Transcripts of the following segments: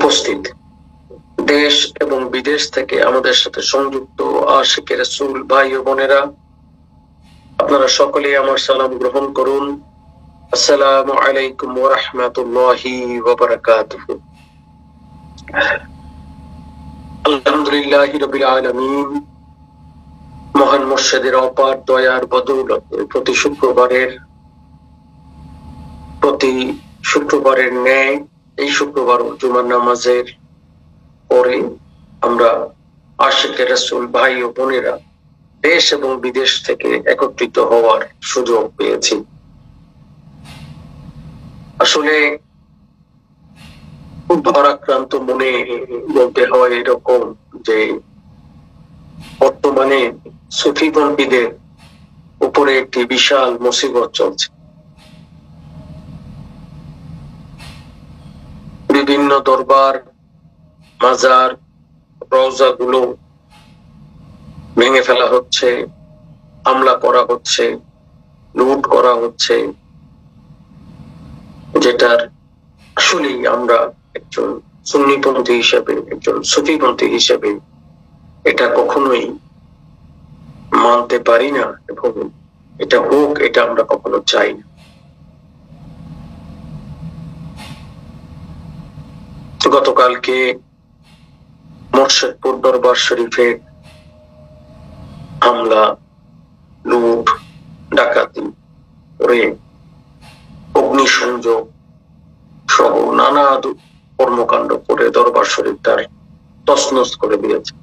উপস্থিত দেশ এবং বিদেশ থেকে আমাদের সাথে সংযুক্ত আশিকে রাসূল ভাই ও বোনেরা, আপনারা সকলেই আমার সালাম গ্রহণ করুন। আসসালামু আলাইকুম ওয়া রাহমাতুল্লাহি ওয়া বারাকাতুহু। আলহামদুলিল্লাহি রাব্বিল আলামিন। মহান মুর্শিদের অপার দয়ার বদৌলতে প্রতি শুক্রবারের ন্যায় এই শুক্রবার জুমার নামাজের পরে আমরা আশিকে রাসূল ভাই ও বোনেরা দেশ এবং বিদেশ থেকে একত্রিত হওয়ার সুযোগ পেয়েছি। আসলে খুব ভারাক্রান্ত মনে বলতে হয় এরকম যে বর্তমানে সুফিপন্থীদের উপরে একটি বিশাল মুসিবত চলছে। বিভিন্ন দরবার, মাজার, রওজা গুলো ভেঙে ফেলা হচ্ছে, হামলা করা হচ্ছে, লুট করা হচ্ছে, যেটার আসলেই আমরা একজন সুন্নিপন্থী হিসেবে, একজন সুফিপন্থী হিসেবে এটা কখনোই মানতে পারি না এবং এটা হোক, এটা আমরা কখনো চাই না। গতকালকে মোর্শেদপুর দরবার শরীফে হামলা, লুট, ডাকাতি করে অগ্নিসংযোগ সহ নানা কর্মকাণ্ড করে দরবার শরীফ তার তছনছ করে দিয়েছে।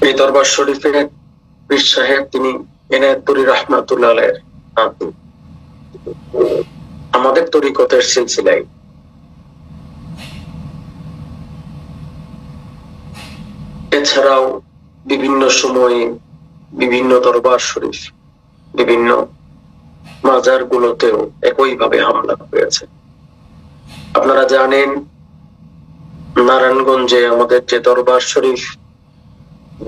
এই দরবার শরীফের পীর সাহেব তিনি এনায়েতুল্লাহ রাহমাতুল্লাহ আলাইহির নাতি, আমাদের তরিকতের সিলসিলায়। এছাড়াও বিভিন্ন সময়ে বিভিন্ন দরবার শরীফ, বিভিন্ন মাজার গুলোতেও একইভাবে হামলা হয়েছে। আপনারা জানেন নারায়ণগঞ্জে আমাদের যে দরবার শরীফ,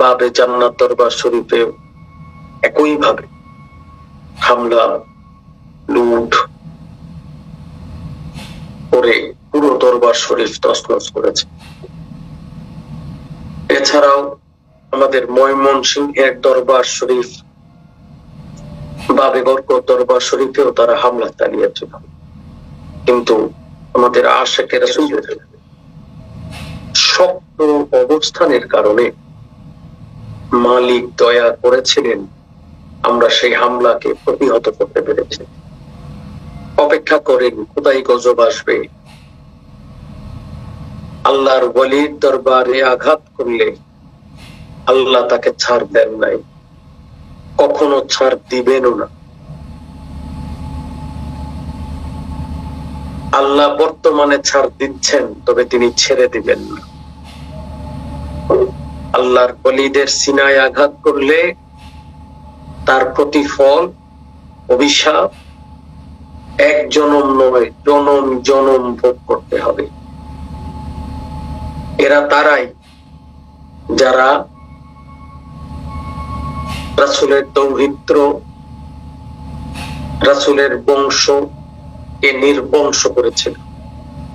বাবে জান্নাত দরবার শরীফে একইভাবে হামলা, লুট করে পুরো দরবার শরীফ তছনছ করেছে। এছাড়াও আমাদের ময়মনসিংহের দরবার শরীফ, বাবে বরকত দরবার শরীফেও তারা হামলা চালিয়েছিল, কিন্তু আমাদের আশিকে রাসূলের শক্ত অবস্থানের কারণে মালিক দয়া করেছিলেন, আমরা সেই হামলাকে প্রতিহত করতে পেরেছি। অপেক্ষা করেন খোদাই গজব আসবে। আল্লাহর ওয়ালির দরবারে আঘাত করলে আল্লাহ তাকে ছাড় দেন নাই, কখনো ছাড় দিবেনও না। আল্লাহ বর্তমানে ছাড় দিচ্ছেন, তবে তিনি ছেড়ে দিবেন না। আল্লাহর ওয়ালিদের সিনায় আঘাত করলে তার প্রতিফল অভিশাপ এক জনম নয়, জনম জনম ভোগ করতে হবে। এরা তারাই যারা রাসূলের দৌহিত্র, রাসূলের বংশ কে নির্বংশ করেছিল।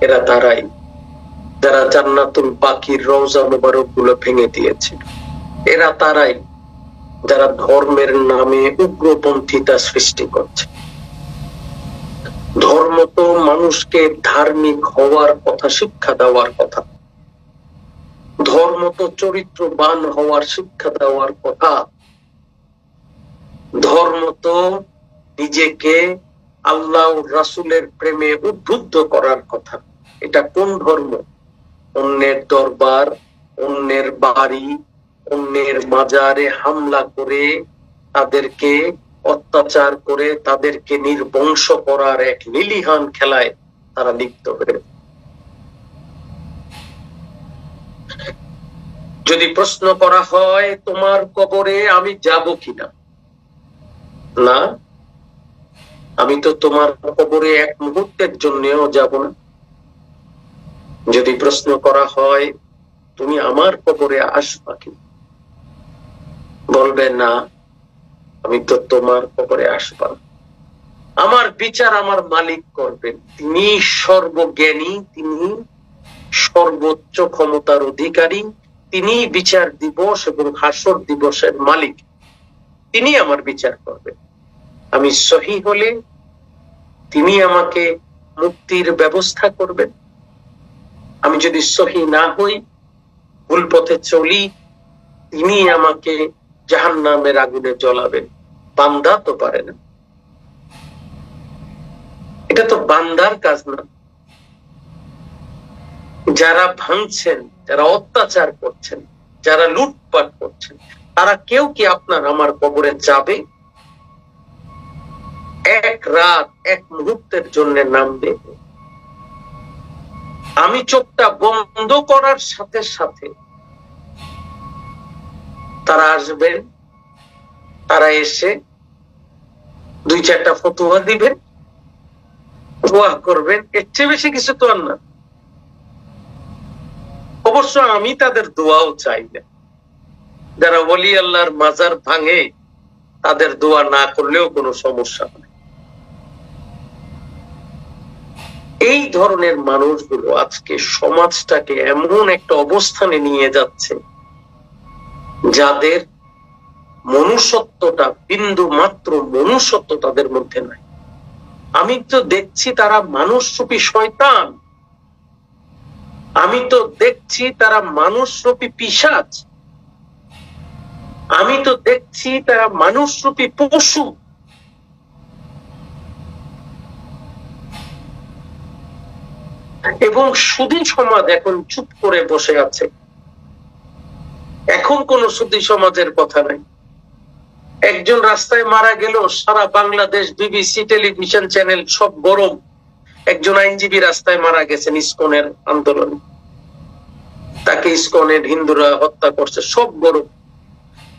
এরা তারাই যারা জান্নাতুল বাকির রওজা মুবারক গুলো ভেঙে দিয়েছিল। এরা তারাই যারা ধর্মের নামে উগ্রপন্থিতা সৃষ্টি করছে। ধর্ম তো মানুষকে ধার্মিক হওয়ার কথা, শিক্ষা দেওয়ার কথা। ধর্ম তো চরিত্রবান হওয়ার শিক্ষা দেওয়ার কথা। ধর্ম তো নিজেকে আল্লাহ রাসূলের প্রেমে উদ্বুদ্ধ করার কথা। এটা কোন ধর্ম? অন্যের দরবার, অন্যের বাড়ি, অন্যের মাজারে হামলা করে, তাদেরকে অত্যাচার করে, তাদেরকে নির্বংশ করার এক লিলিহান খেলায় তারা লিপ্ত হয়ে। যদি প্রশ্ন করা হয় তোমার কবরে আমি যাব কিনা, না, আমি তো তোমার কবরে এক মুহূর্তের জন্যও যাব না। যদি প্রশ্ন করা হয় তুমি আমার কবরে আসবা কি, বলবে না, আমি তো তোমার কবরে আসবা না। আমার বিচার আমার মালিক করবেন। তিনি সর্বজ্ঞানী, তিনি সর্বোচ্চ ক্ষমতার অধিকারী, তিনি বিচার দিবস এবং হাসর দিবসের মালিক, তিনি আমার বিচার করবেন। আমি সহি হলে তিনি আমাকে মুক্তির ব্যবস্থা করবেন, আমি যদি সহি না হই, ভুল পথে চলি, তিনি আমাকে জাহান্নামের আগুনে জ্বলাবেন। বান্দা তো পারে না, এটা তো বান্দার কাজ না। যারা ভাঙছেন, যারা অত্যাচার করছেন, যারা লুটপাট করছেন, তারা কেউ কি আপনার আমার কবরে যাবে? এক রাত, এক মুহূর্তের জন্য নামবে? আমি চোখটা বন্ধ করার সাথে সাথে তারা আসবেন, তারা এসে দুই চারটা ফতোয়া দিবেন, দোয়া করবেন, এর চেয়ে বেশি কিছু তো আর না। অবশ্য আমি তাদের দোয়াও চাই না। যারা ওলি আল্লাহর মাজার ভাঙে, তাদের দোয়া না করলেও কোনো সমস্যা নেই। এই ধরনের মানুষগুলো আজকে সমাজটাকে এমন একটা অবস্থানে নিয়ে যাচ্ছে, যাদের মনুষ্যত্বটা, বিন্দু মাত্র মনুষ্যত্ব তাদের মধ্যে নাই। আমি তো দেখছি তারা মানুষরূপী শয়তান, আমি তো দেখছি তারা মানুষরূপী পিশাচ, আমি তো দেখছি তারা মানুষরূপী পশু। এবং সুধী সমাজ এখন চুপ করে বসে আছে। এখন কোন সুধী সমাজের কথা নাই। একজন রাস্তায় মারা গেল, সারা বাংলাদেশ, বিবিসি, টেলিভিশন চ্যানেল সব গরম। একজন আইনজীবী রাস্তায় মারা গেছেন ইসকনের আন্দোলনে, তাকে ইসকনের হিন্দুরা হত্যা করছে, সব গরম।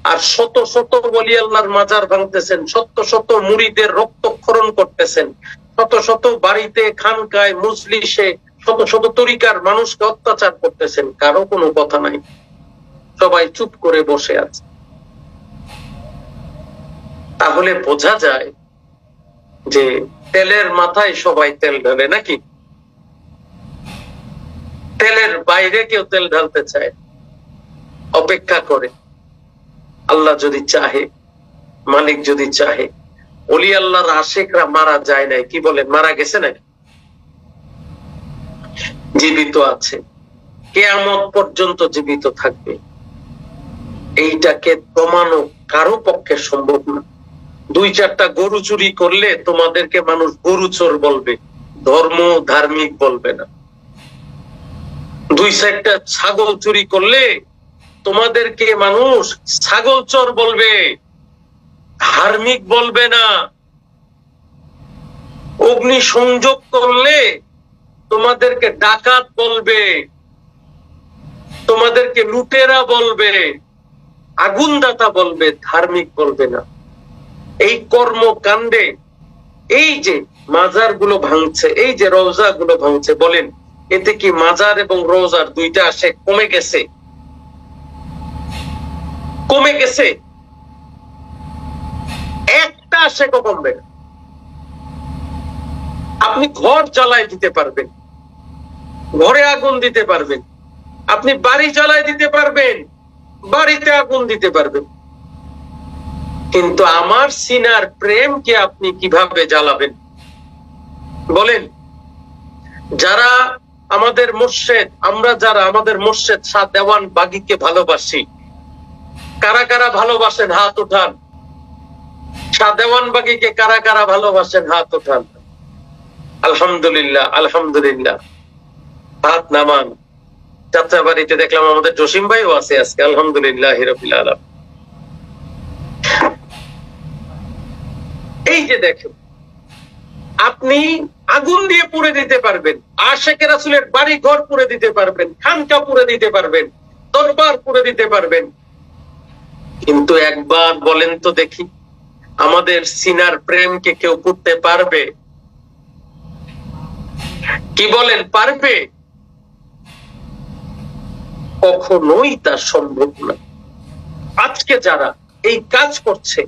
আর শত শত ওলি আল্লাহর মাজার ভাঙতেছেন, শত শত মুরিদের রক্তক্ষরণ করতেছেন, শত শত বাড়িতে, খানকায়, মজলিসে শত শত তরিকার মানুষকে অত্যাচার করতেছেন। কারো কোনো কথা নাই, সবাই চুপ করে বসে আছে। তাহলে বোঝা যায় যে তেলের মাথায় সবাই তেল ঢালে নাকি? তেলের বাইরে কেউ তেল ঢালতে চায়, অপেক্ষা করে আল্লাহ যদি চাহে, মালিক যদি চাহে। ওলি আল্লাহর আশিকরা মারা যায় নাই, কি বলেন, মারা গেছে নাকি? জীবিত আছে, কিয়ামত পর্যন্ত জীবিত থাকবে। এইটাকে প্রমাণও কারো পক্ষে সম্ভব না। দুই চারটা গরু চুরি করলে তোমাদেরকে মানুষ গরু চোর বলবে, ধর্ম ধার্মিক বলবে না। দুই চারটা ছাগল চুরি করলে তোমাদেরকে মানুষ ছাগল চোর বলবে, ধার্মিক বলবে না। অগ্নি সংযোগ করলে তোমাদেরকে ডাকাত বলবে, তোমাদেরকে লুটেরা বলবে, আগুনদাতা বলবে, ধার্মিক বলবে না। এই কর্মকাণ্ডে, এই যে মাজার গুলো ভাঙছে, এই যে রওজা গুলো ভাঙছে, বলেন এতে কি মাজার এবং রওজার দুইটা আসে কমে গেছে? কমে গেছে? একটা আসে কমবে না। আপনি ঘর জ্বালায় দিতে পারবেন, ঘরে আগুন দিতে পারবেন, আপনি বাড়ি জ্বালায় দিতে পারবেন, বাড়িতে আগুন দিতে পারবেন, কিন্তু আমার সিনার প্রেমকে আপনি কিভাবে জ্বালাবেন বলেন? যারা আমাদের মুর্শেদ, আমরা যারা আমাদের মুর্শেদ শাহ দেওয়ান বাগীকে ভালোবাসি, কারা কারা ভালোবাসেন হাত উঠান। শাহ দেওয়ান বাগীকে কারা কারা ভালোবাসেন হাত উঠান। আলহামদুলিল্লাহ, আলহামদুলিল্লাহ, হাত নামান। যাত্রা বাড়িতে দেখলাম আমাদের জসিম ভাইও আছে আজকে, আলহামদুলিল্লাহ রাব্বিল আলামিন। এই যে দেখেন, আপনি আগুন দিয়ে পুড়ে দিতে পারবেন, আশিকে রাসূলের বাড়ি ঘর পুড়ে দিতে পারবেন, খানকা পুড়ে দিতে পারবেন, দরবার পুড়ে দিতে পারবেন, কিন্তু একবার বলেন তো দেখি, আমাদের সিনার প্রেমকে কেউ পুড়তে পারবে? কি বলেন, পারবে? কখনোই তা সম্ভব না। আজকে যারা এই কাজ করছে,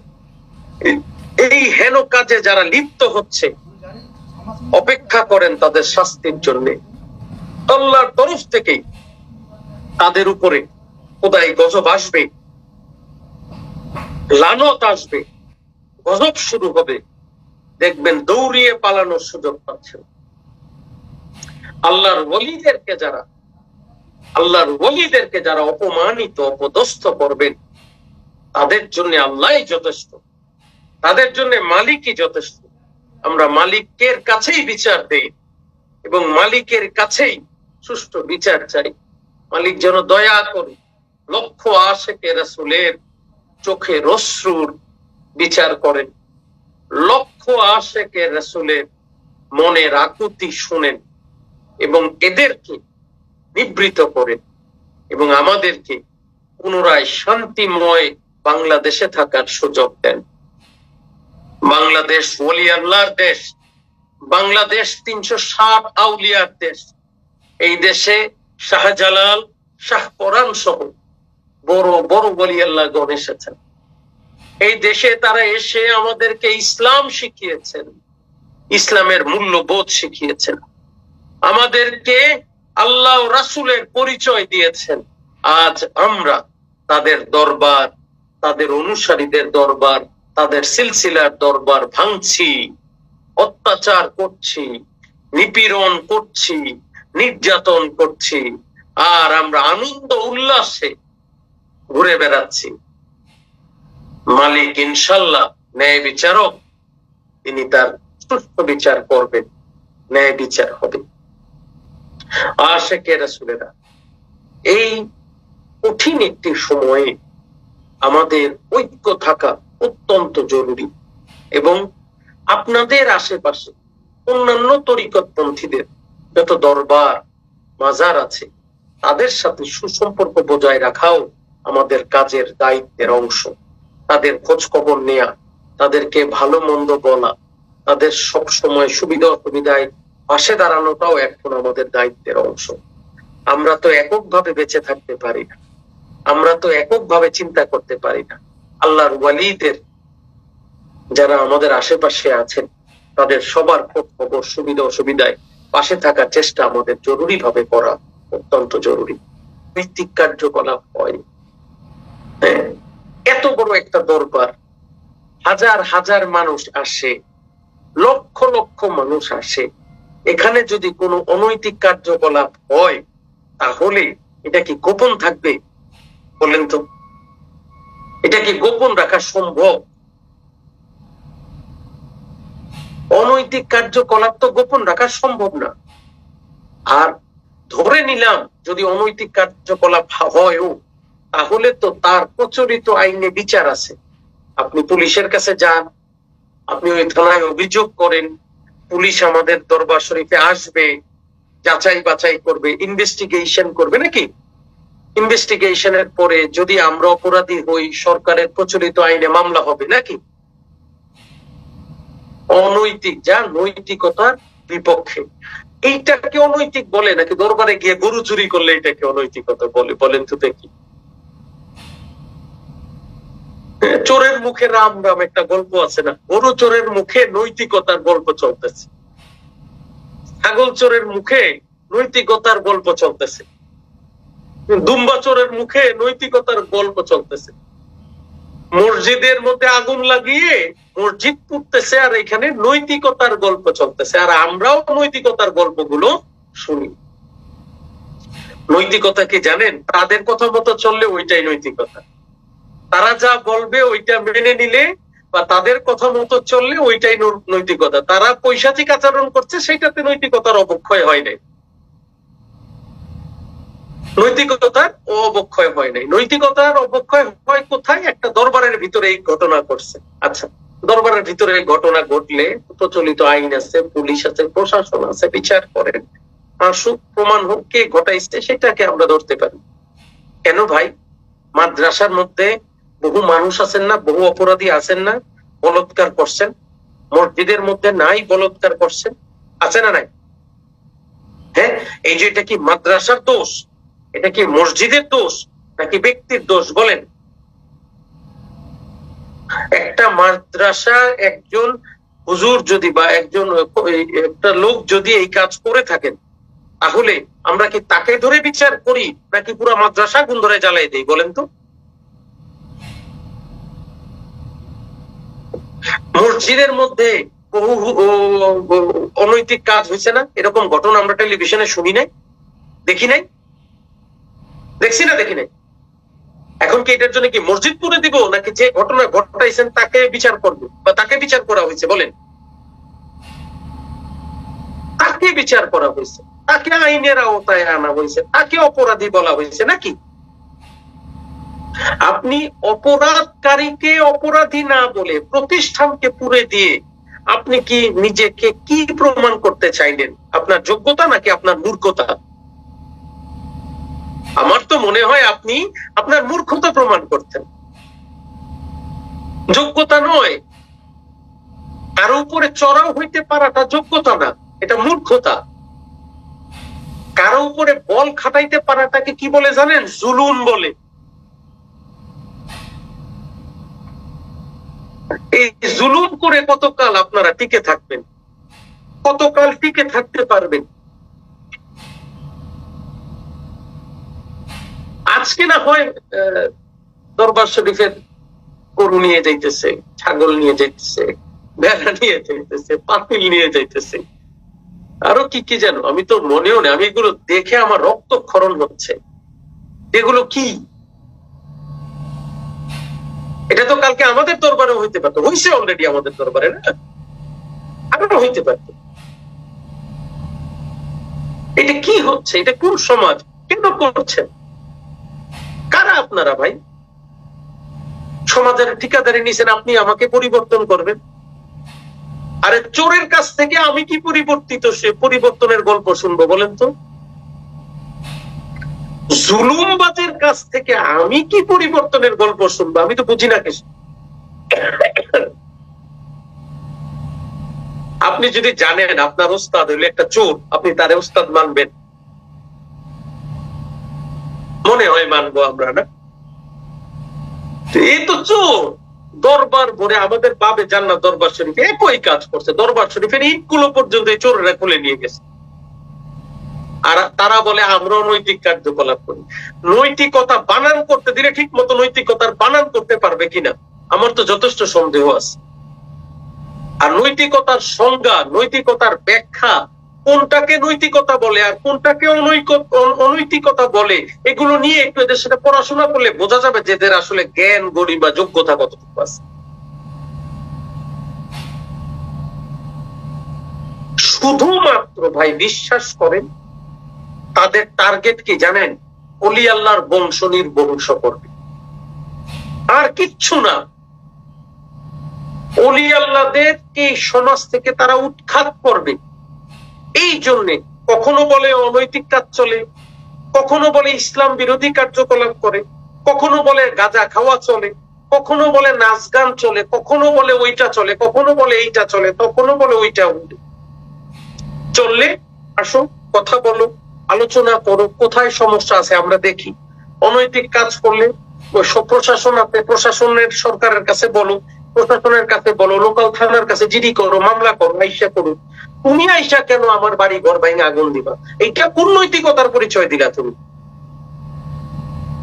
এই হেন কাজে যারা লিপ্ত হচ্ছে, অপেক্ষা করেন তাদের শাস্তির জন্য। আল্লাহর তরফ থেকেই তাদের উপরে খোদাই গজব আসবে, লানত আসবে, গজব শুরু হবে, দেখবেন দৌড়িয়ে পালানোর সুযোগ পাচ্ছেন। আল্লাহর ওলিদেরকে যারা অপমানিত অপদস্থ করবেন, তাদের জন্য আল্লাহই যথেষ্ট, তাদের জন্য মালিকই যথেষ্ট। আমরা মালিকের কাছেই বিচার দেই এবং মালিকের কাছেই সুষ্ঠু বিচার চাই। মালিক যেন দয়া করে লক্ষ আশেকে রাসূলের চোখের অশ্রুর বিচার করেন, লক্ষ আশেকে রাসূলের মনের আকুতি শুনেন এবং এদেরকে নিবৃত করেন এবং আমাদেরকে পুনরায় শান্তিময় বাংলাদেশে থাকার সুযোগ দেন। বাংলাদেশ ওলি আল্লাহর দেশ, বাংলাদেশ 360 আউলিয়ার দেশ। এই দেশে শাহজালাল, শাহ পরাণ সহ বড় বড় ওলি আল্লাহগণ এসেছেন। এই দেশে তারা এসে আমাদেরকে ইসলাম শিখিয়েছেন, ইসলামের মূল্যবোধ শিখিয়েছেন, আমাদেরকে আল্লাহ ও রাসূলের পরিচয় দিয়েছেন। আজ আমরা তাদের দরবার, তাদের অনুসারীদের দরবার, তাদের সিলসিলার দরবার ভাঙছি, অত্যাচার করছি, নিপীড়ন করছি, নির্যাতন করছি, আর আমরা আনন্দ উল্লাসে ঘুরে বেড়াচ্ছি। মালিক ইনশাল্লাহ ন্যায় বিচারক, তিনি তার সুষ্ঠু বিচার করবেন, ন্যায় বিচার হবে। আশিকে রাসূলেরা, এই কঠিন একটি সময়ে আমাদের ঐক্য থাকা অত্যন্ত জরুরি এবং আপনাদের আশেপাশে অন্যান্য তরিকতপন্থীদের যত দরবার মাজার আছে তাদের সাথে সুসম্পর্ক বজায় রাখাও আমাদের কাজের দায়িত্বের অংশ। তাদের খোঁজ খবর নেয়া, তাদেরকে ভালো মন্দ বলা, তাদের সব সময় সুবিধা অসুবিধায় পাশে দাঁড়ানোটাও এখন আমাদের দায়িত্বের অংশ। আমরা তো এককভাবে বেঁচে থাকতে পারি না, আমরা তো এককভাবে চিন্তা করতে পারি না। আল্লাহর ওয়ালিদের যারা আমাদের আশেপাশে আছেন তাদের সবার খোঁজ খবর সুবিধা অসুবিধায় পাশে থাকার চেষ্টা আমাদের জরুরি ভাবে করা অত্যন্ত জরুরি। নৈতিক কার্যকলাপ হয়, এত বড় একটা দরবার, হাজার হাজার মানুষ আসে, লক্ষ লক্ষ মানুষ আসে, এখানে যদি কোনো অনৈতিক কার্যকলাপ হয় তাহলে এটা কি গোপন থাকবে? বলেন তো, এটা কি গোপন রাখা সম্ভব? অনৈতিক কার্যকলাপ তো গোপন রাখা সম্ভব না। আর ধরে নিলাম যদি অনৈতিক কার্যকলাপ হয়ও, তাহলে তো তার প্রচলিত আইনে বিচার আছে। আপনি পুলিশের কাছে যান, আপনি ওই থানায় অভিযোগ করেন, পুলিশ আমাদের দরবার শরীফে আসবে, যাচাই বাছাই করবে, ইনভেস্টিগেশন করবে, নাকি? ইনভেস্টিগেশনের পরে যদি আমরা অপরাধী হই, সরকারের প্রচলিত আইনে মামলা হবে, নাকি? অনৈতিক, যা নৈতিকতার বিপক্ষে, এইটাকে অনৈতিক বলে নাকি? দরবারে গিয়ে গরু চুরি করলে এটাকে অনৈতিকতা বলে? বলেন তো দেখি। চোরের মুখে রাম রাম একটা গল্প আছে না? গরু চোরের মুখে নৈতিকতার গল্প চলতেছে, ছাগল চোরের মুখে নৈতিকতার গল্প চলতেছে, দুম্বা চোরের মুখে নৈতিকতার গল্প চলতেছে। মসজিদের মধ্যে আগুন লাগিয়ে মসজিদ পুড়তেছে আর এখানে নৈতিকতার গল্প চলতেছে, আর আমরাও নৈতিকতার গল্পগুলো শুনি। নৈতিকতা কি জানেন? তাদের কথা মতো চললে ওইটাই নৈতিকতা, তারা যা বলবে ওইটা মেনে নিলে বা তাদের কথা মতো চললে ওইটাই নৈতিকতা। তারা পৈশাচিক আচরণ করছে সেটাতে নৈতিকতার অবক্ষয় হয় নাই, নৈতিকতার অবক্ষয় হয় নাই। নৈতিকতার অবক্ষয় হয় কোথায়? একটা দরবারের ভিতরে এই ঘটনা করছে। আচ্ছা, দরবারের ভিতরে ঘটনা ঘটলে প্রচলিত আইন আছে, পুলিশ আছে, প্রশাসন আছে, বিচার করেন, আসুক প্রমাণ হোক কে ঘটাইছে সেটাকে আমরা ধরতে পারি। কেন ভাই? মাদ্রাসার মধ্যে বহু মানুষ আছেন না, বহু অপরাধী আছেন না, বলৎকার করছেন? মসজিদের মধ্যে নাই বলৎকার করছেন? আছে না নাই? হ্যাঁ, এই যে এটা কি মাদ্রাসার দোষ, এটা কি মসজিদের দোষ নাকি ব্যক্তির দোষ? বলেন। একটা মাদ্রাসা একজন হুজুর যদি বা একজন একটা লোক যদি এই কাজ করে থাকেন, তাহলে আমরা কি তাকে ধরে বিচার করি নাকি পুরো মাদ্রাসা গুণ ধরে জ্বালাই দেই? বলেন তো। মসজিদের মধ্যে বহু অনৈতিক কাজ হয়েছে না? এরকম ঘটনা আমরা টেলিভিশনে শুনি নাই, দেখি নাই, দেখছি না, দেখি নাই। এখন কি এটার জন্য কি মসজিদ পুরে দিব, নাকি যে ঘটনা ঘটাইছেন তাকে বিচার করবো বা তাকে বিচার করা হয়েছে? বলেন, তাকে বিচার করা হয়েছে, তাকে আইনের আওতায় আনা হয়েছে, তাকে অপরাধী বলা হয়েছে নাকি? আপনি অপরাধকারীকে অপরাধী না বলে প্রতিষ্ঠানকে পুরে দিয়ে আপনি কি নিজেকে কি প্রমাণ করতে চাইলেন? আপনার যোগ্যতা নাকি আপনার মূর্খতা? আমার তো মনে হয় আপনি আপনার মূর্খতা প্রমাণ করতেন, যোগ্যতা নয়। কারো উপরে চড়াও হইতে পারাটা যোগ্যতা না, এটা মূর্খতা। কারো উপরে বল খাটাইতে পারাটাকে কি বলে জানেন? জুলুম বলে। এই জুলুম করে কতকাল আপনারা টিকে থাকবেন? কতকাল টিকে থাকতে পারবেন? আজকে না হয় দরবার শরীফের গরু নিয়ে যাইতেছে, ছাগল নিয়ে যাইতেছে, ভেড়া নিয়ে যাইতেছে, পাতিল নিয়ে যাইতেছে, আরো কি কি যেন, আমি তো মনেও নেই। আমি এগুলো দেখে আমার রক্তক্ষরণ হচ্ছে। এগুলো কি? এটা তো কালকে আমাদের দরবারে হইতে পারতো, হইছে অলরেডি আমাদের দরবারে, না? আরো হইতে পারত। এটা কি হচ্ছে? এটা কোন সমাজ? কেন করছেন? কারা আপনারা ভাই? সমাজের ঠিকাদারি নিছেন, আপনি আমাকে পরিবর্তন করবেন? আরে চোরের কাছ থেকে আমি কি পরিবর্তিত, সে পরিবর্তনের গল্প শুনবো? বলেন তো। জুলুমবাজের কাছ থেকে আমি কি পরিবর্তনের গল্প শুনবো? আমি তো বুঝি না কিছু। আপনি যদি জানেন আপনার ওস্তাদ হইলে একটা চোর, আপনি তারে ওস্তাদ মানবেন? মনে হয় মানবো আমরা, না? এই তো চোর। দরবার ভরে আমাদের বাবে জান্নাত দরবার শরীফে একই কাজ করছে। দরবার শরীফের ইটগুলো পর্যন্ত এই চোরেরা খুলে নিয়ে গেছে। আর তারা বলে আমরা নৈতিক কার্যকলাপ করি। নৈতিকতা বানান করতে দিলে ঠিক মতো নৈতিকতার বানান করতে পারবে কিনা আমার তো যথেষ্ট সন্দেহ আছে। আর নৈতিকতার সংজ্ঞা, নৈতিকতার ব্যাখ্যা, কোনটাকে নৈতিকতা বলে আর কোনটাকে অনৈতিকতা বলে, এগুলো নিয়ে একটু এদের সাথে পড়াশোনা করলে বোঝা যাবে যে এদের আসলে জ্ঞান গরিমা যোগ্যতা কতটুকু আছে। শুধুমাত্র ভাই বিশ্বাস করেন, তাদের টার্গেট কি জানেন? অলি আল্লাহর বংশ নির্বংশ করবে, আর কিচ্ছু না। অলি আল্লাহদের এই সমাজ থেকে তারা উৎখাত করবে। এই জন্যে কখনো বলে অনৈতিক কাজ চলে, কখনো বলে ইসলাম বিরোধী কার্যকলাপ করে, কখনো বলে গাঁজা খাওয়া চলে, কখনো বলে নাচ গান চলে, কখনো বলে ওইটা চলে, কখনো বলে এইটা চলে, কখনো বলে ওইটা চললে আসো কথা বলো, আলোচনা করো, কোথায় সমস্যা আছে আমরা দেখি। অনৈতিক কাজ করলে ওই সব প্রশাসন আছে, প্রশাসনের সরকারের কাছে বলো, প্রশাসনের কাছে বলো, লোকাল থানার কাছে জিডি করো, মামলা করো, আইসা করো। তুমি আইসা কেন আমার বাড়ি ঘর ভাঙে আগুন দিবা? এইটা কোন নৈতিকতার পরিচয় দিলা তুমি?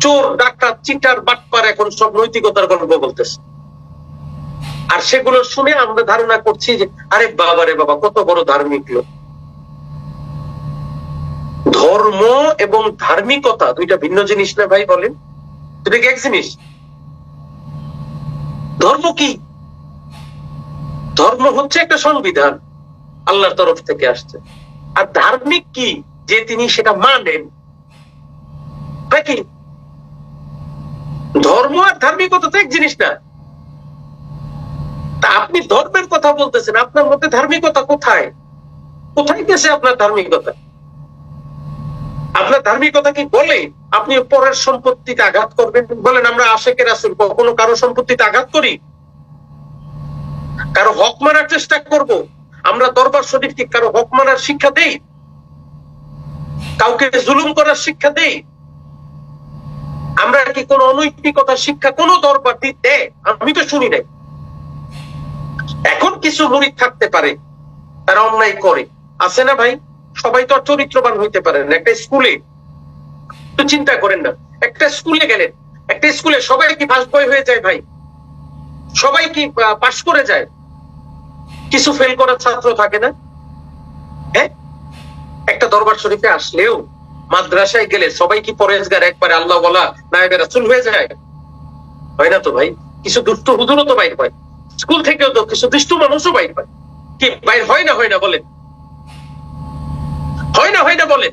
চোর, ডাকাত, চিটার, বাটপার এখন সব নৈতিকতার গল্প বলতেছে। আর সেগুলো শুনে আমরা ধারণা করছি যে আরে বাবা রে বাবা, কত বড় ধার্মিক লোক। ধর্ম এবং ধার্মিকতা দুইটা ভিন্ন জিনিস না ভাই? বলেন, এটা কি এক জিনিস? ধর্ম কি? ধর্ম হচ্ছে একটা সংবিধান, আল্লাহর তরফ থেকে আসছে। আর ধার্মিক কি? যে তিনি সেটা মানেন, নাকি? ধর্ম আর ধার্মিকতা তো এক জিনিস না। তা আপনি ধর্মের কথা বলতেছেন, আপনার মধ্যে ধার্মিকতা কোথায়? কোথায় গেছে আপনার ধার্মিকতা? আপনার ধার্মিকতা কি বলে আপনি পরের সম্পত্তিতে আঘাত করবেন? বলেন, আমরা আশেকে রাসূল কখনো কারো সম্পত্তিতে আঘাত করি? কারো হক মারার চেষ্টা করব? আমরা দরবার শরীফ কি কারো হক মারার শিক্ষা দেই? কাউকে জুলুম করার শিক্ষা দেই? আমরা কি কোন অনৈতিকতার শিক্ষা কোন দরবার দিতে? আমি তো শুনি নাই। এখন কিছু মুরিদ থাকতে পারে তারা অন্যায় করে, আছে না ভাই? সবাই তো চরিত্রবান হইতে পারে না। একটা স্কুলে তো চিন্তা করেন না, একটা স্কুলে গেলেন, একটা স্কুলে সবাই কি ফার্স্ট বয় হয়ে যায় ভাই? সবাই কি পাশ করে যায়? কিছু ফেল করার ছাত্র থাকে না? হ্যাঁ, একটা দরবার শরীফে আসলেও মাদ্রাসায় গেলে সবাই কি পরেজগার একবারে আল্লাহ বলা নায়েবে রাসূল হয়ে যায়? হয় না তো ভাই। কিছু দুষ্ট হুজুরও তো বাইর হয়, স্কুল থেকেও তো কিছু দুষ্ট মানুষও বাইর হয়। কি বাইর হয় না বলেন? হয় না বলেন?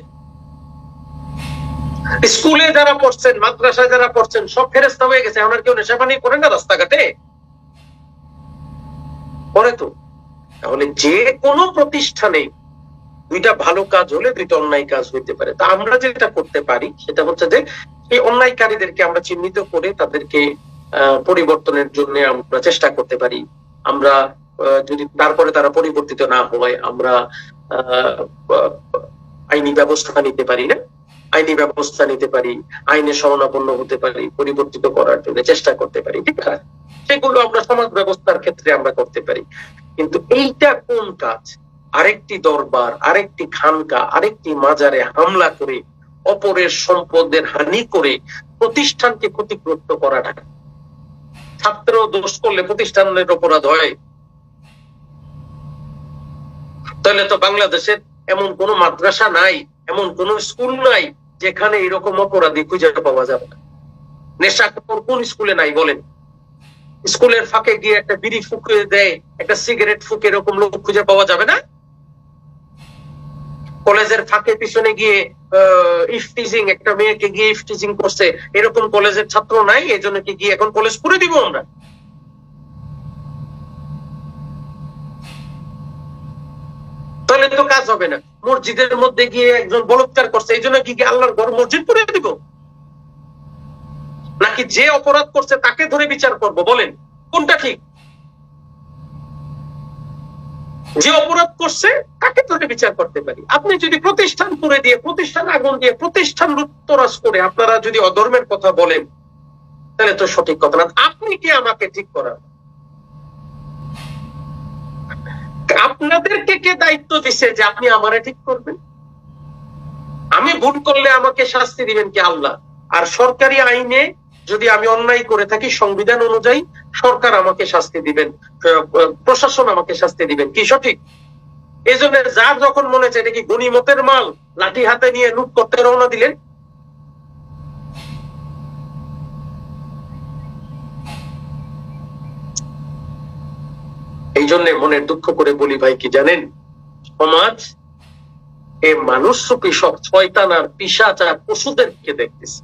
স্কুলে যারা পড়ছেন, মাদ্রাসায় যারা পড়ছেন, সব ফেরেশতা হয়ে গেছে। এখন আর কেউ নেশাপানি করে না রাস্তাঘাটে? করে তো। তাহলে যে কোনো প্রতিষ্ঠানে দুইটা ভালো কাজ হলে দুইটা অন্যায় কাজ হইতে পারে। তা আমরা যেটা করতে পারি সেটা হচ্ছে যে এই অন্যায়কারীদেরকে আমরা চিহ্নিত করে তাদেরকে পরিবর্তনের জন্য আমরা চেষ্টা করতে পারি। আমরা যদি তারপরে তারা পরিবর্তিত না হয়, আমরা আইনি ব্যবস্থা নিতে পারি না? আইনি ব্যবস্থা নিতে পারি, আইনে শরণাপন্ন হতে পারি, পরিবর্তিত করার জন্য চেষ্টা করতে পারি, ঠিক আছে? সেগুলো আমরা সমাজ ব্যবস্থার ক্ষেত্রে আমরা করতে পারি। কিন্তু এইটা কোন কাজ? আরেকটি দরবার, আরেকটি খানকা, আরেকটি মাজারে হামলা করে অপরের সম্পদের হানি করে প্রতিষ্ঠানকে ক্ষতিগ্রস্ত করাটা। ছাত্র দোষ করলে প্রতিষ্ঠানের অপরাধ হয়? তাহলে তো বাংলাদেশের এমন কোন মাদ্রাসা নাই, এমন কোন স্কুল নাই যেখানে এরকম অপরাধী খুঁজে পাওয়া যাবে না। নেশাখোর কোন স্কুলে নাই বলেন? স্কুলের ফাঁকে গিয়ে একটা বিড়ি ফুঁকে দেয়, একটা সিগারেট ফুঁকে, এরকম লোক খুঁজে পাওয়া যাবে না? কলেজের ফাঁকে পিছনে গিয়ে ইফটিজিং, একটা মেয়েকে গিয়ে ইফটিজিং করছে, এরকম কলেজের ছাত্র নাই? এই জন্য কি গিয়ে এখন কলেজ করে দিব আমরা? তাহলে তো কাজ হবে না। মসজিদের মধ্যে গিয়ে একজন বলাৎকার করছে, এই জন্য কি আল্লাহর ঘর মসজিদ করে দিব? নাকি যে অপরাধ করছে তাকে ধরে বিচার করব? বলেন কোনটা ঠিক? যে অপরাধ করছে তাকে ধরে বিচার করতে পারি। আপনি যদি প্রতিষ্ঠান করে দিয়ে, প্রতিষ্ঠান আগুন দিয়ে, প্রতিষ্ঠান লুটতরাজ করে আপনারা যদি অধর্মের কথা বলেন, তাহলে তো সঠিক কথা না। আপনি কি আমাকে ঠিক করান? আপনাদেরকে কে দায়িত্ব দিছে যে আপনি আমারে ঠিক করবেন? আমি ভুল করলে আমাকে শাস্তি দিবেন কি আল্লাহ? আর সরকারি আইনে যদি আমি অন্যায় করে থাকি, সংবিধান অনুযায়ী সরকার আমাকে শাস্তি দিবেন, প্রশাসন আমাকে শাস্তি দিবেন, কি সঠিক? এই জন্য যার যখন মনে চায়, এটা কি গনিমতের মাল, লাঠি হাতে নিয়ে লুট করতে রওনা দিলেন? এই জন্য মনের দুঃখ করে বলি ভাই, কি জানেন, সমাজ এ মানুষ রূপী সব শয়তান আর পিশাচ আর পশুদেরকে দেখতেছে।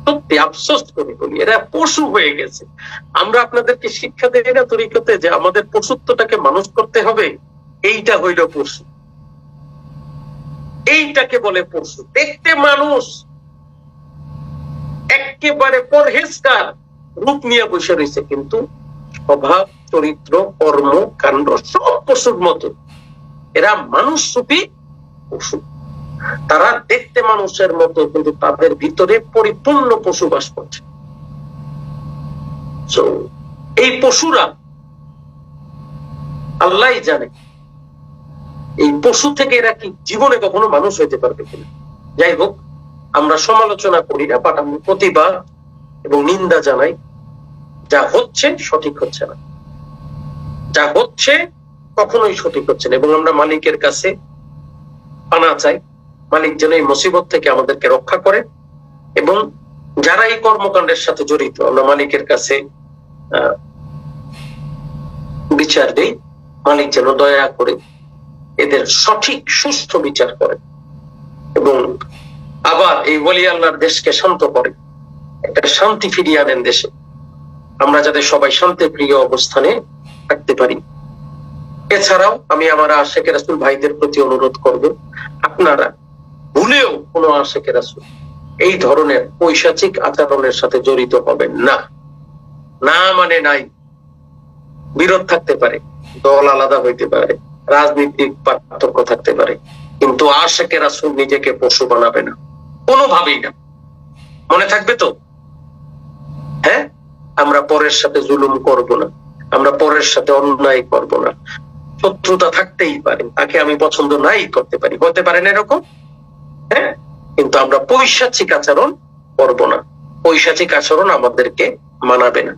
সত্যি আফসোস করে বলি, এরা পশু হয়ে গেছে। আমরা আপনাদেরকে শিক্ষা দেই না তরিকতে যে আমাদের পশুত্বটাকে মানুষ করতে হবে? এইটা হইল পশু, এইটাকে বলে পশু। দেখতে মানুষ, একেবারে পরহেজগার রূপ নিয়ে বসে রয়েছে, কিন্তু স্বভাব, চরিত্র, কর্ম, কাণ্ড সব পশুর মতো। এরা মানুষ রূপী পশু। তারা দেখতে মানুষের মতো, কিন্তু তাদের ভিতরে পরিপূর্ণ পশু বাস করছে। এই পশুরা আল্লাহ জানে এই পশু থেকে এরা কি জীবনে কখনো মানুষ হইতে পারবে কিনা। যাই হোক, আমরা সমালোচনা করি না, বাট আমি প্রতিবাদ এবং নিন্দা জানাই। যা হচ্ছে সঠিক হচ্ছে না, যা হচ্ছে কখনোই সঠিক হচ্ছে না, এবং আমরা মালিকের কাছে পানা চাই। মালিক যেন এই মুসিবত থেকে আমাদেরকে রক্ষা করে, এবং যারা এই কর্মকাণ্ডের সাথে জড়িত আমরা মালিকের কাছে বিচার দেই। মালিক যেন দয়া করে এদের সঠিক সুষ্ঠু বিচার করে, এবং আবার এই ওলি আল্লাহর দেশকে শান্ত করে, একটা শান্তি ফিরিয়ে আনেন দেশে। আমরা যাতে সবাই শান্তিপ্রিয় অবস্থানে থাকতে পারি। এছাড়াও আমি আমার আশেকের রাসূল ভাইদের প্রতি অনুরোধ করব, আপনারা ভুলেও কোনো আশেকের রাসূল এই ধরনের পৈশাচিক আচরণের সাথে জড়িত হবেন না। না মানে নাই, বিরোধ থাকতে পারে, দল আলাদা হইতে পারে, রাজনৈতিক পার্থক্য থাকতে পারে, কিন্তু আশেকের রাসূল নিজেকে পশু বানাবে না, কোনোভাবেই না। মনে থাকবে তো? হ্যাঁ, আমরা পরের সাথে জুলুম করব না, আমরা পরের সাথে অন্যায় করব না। শত্রুতা থাকতেই পারে, তাকে আমি পছন্দ নাই করতে পারি, হতে পারে না এরকম, হ্যাঁ, কিন্তু আমরা পৈশাচিক আচরণ করব না। পৈশাচিক আচরণ আমাদেরকে মানাবে না।